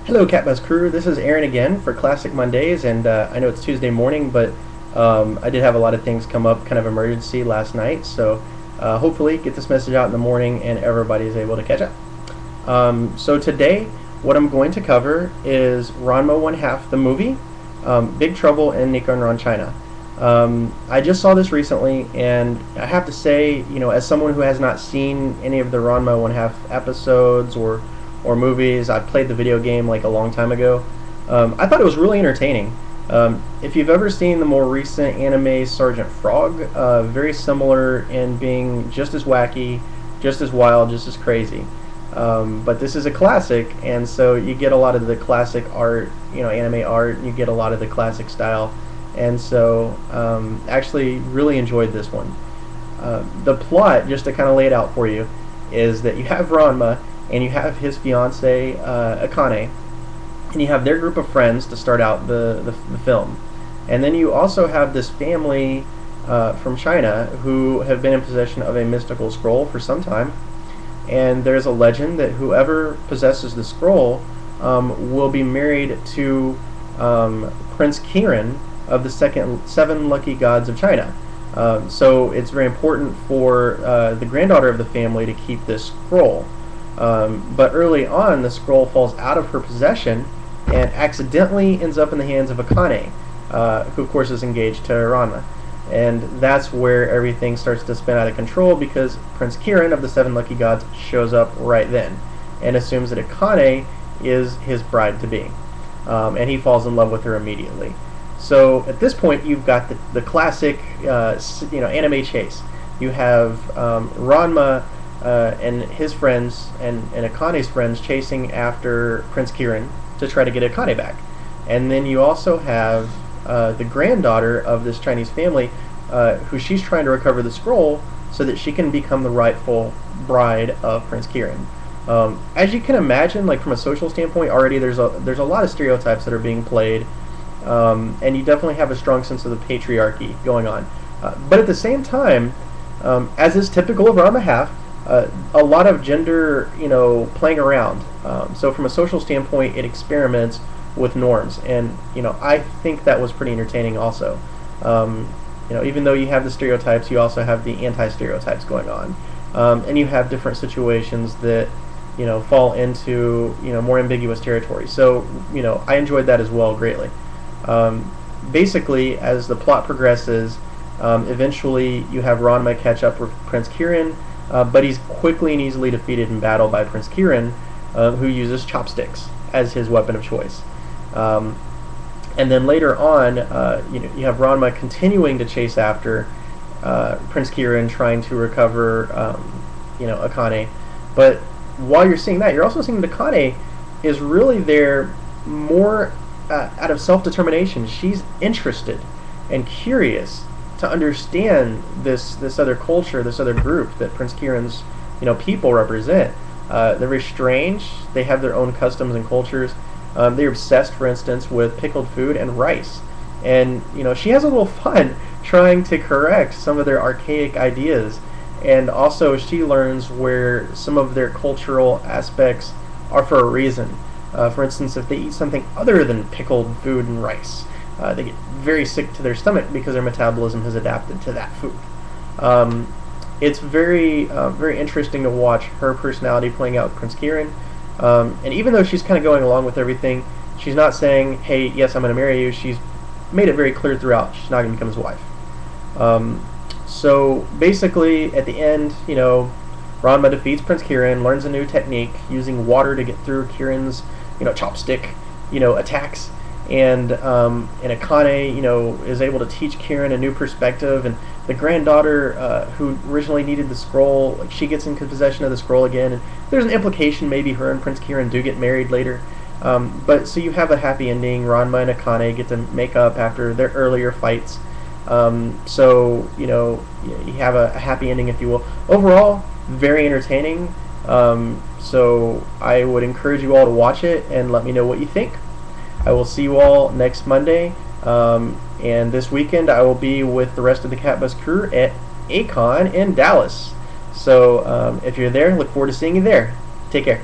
Hello, Cat Buzz crew. This is Aaron again for Classic Mondays, and I know it's Tuesday morning, but I did have a lot of things come up, kind of emergency last night. So hopefully, get this message out in the morning, and everybody's able to catch up. So today, what I'm going to cover is Ranma One Half, the movie, Big Trouble in Nekonron, China. I just saw this recently, and I have to say, as someone who has not seen any of the Ranma One Half episodes or movies, I played the video game like a long time ago. I thought it was really entertaining. If you've ever seen the more recent anime Sergeant Frog, very similar in being just as wacky, just as wild, just as crazy. But this is a classic, and so you get a lot of the classic art, anime art. You get a lot of the classic style, and so actually really enjoyed this one. The plot, just to kind of lay it out for you, is that you have Ranma and you have his fiancee Akane, and you have their group of friends to start out the film, and then you also have this family from China who have been in possession of a mystical scroll for some time, and there's a legend that whoever possesses the scroll will be married to Prince Kirin of the seven lucky gods of China. So it's very important for the granddaughter of the family to keep this scroll. But early on, the scroll falls out of her possession and accidentally ends up in the hands of Akane, who of course is engaged to Ranma. And that's where everything starts to spin out of control, because Prince Kirin of the seven lucky gods shows up right then and assumes that Akane is his bride-to-be. And he falls in love with her immediately. So at this point, you've got the classic anime chase. You have Ranma and his friends and Akane's friends chasing after Prince Kirin to try to get Akane back. And then you also have the granddaughter of this Chinese family who she's trying to recover the scroll so that she can become the rightful bride of Prince Kirin. As you can imagine, like from a social standpoint, already there's a lot of stereotypes that are being played, and you definitely have a strong sense of the patriarchy going on. But at the same time, as is typical of Ranma Half, a lot of gender, playing around. So from a social standpoint, it experiments with norms, and I think that was pretty entertaining. Also, even though you have the stereotypes, you also have the anti-stereotypes going on, and you have different situations that fall into more ambiguous territory. So I enjoyed that as well greatly. Basically, as the plot progresses, eventually you have Ranma catch up with Prince Kirin. But he's quickly and easily defeated in battle by Prince Kirin, who uses chopsticks as his weapon of choice. And then later on, you have Ranma continuing to chase after Prince Kirin, trying to recover, Akane. But while you're seeing that, you're also seeing that Akane is really there more out of self-determination. She's interested and curious to understand this other culture, this other group that Prince Kirin's people represent. They're very strange. They have their own customs and cultures. They're obsessed, for instance, with pickled food and rice. And she has a little fun trying to correct some of their archaic ideas. And also she learns where some of their cultural aspects are for a reason. For instance, if they eat something other than pickled food and rice, they get very sick to their stomach because their metabolism has adapted to that food. It's very interesting to watch her personality playing out with Prince Kirin. And even though she's kind of going along with everything, she's not saying, hey, yes, I'm going to marry you. She's made it very clear throughout she's not going to become his wife. So basically, at the end, Ranma defeats Prince Kirin, learns a new technique using water to get through Kirin's chopstick attacks. And Akane, is able to teach Kirin a new perspective, and the granddaughter, who originally needed the scroll, she gets into possession of the scroll again, and there's an implication maybe her and Prince Kirin do get married later. But so you have a happy ending. Ranma and Akane get to make up after their earlier fights. So you have a happy ending, if you will. Overall, very entertaining. So I would encourage you all to watch it and let me know what you think. I will see you all next Monday, and this weekend I will be with the rest of the Cat Bus crew at Acon in Dallas. So if you're there, look forward to seeing you there. Take care.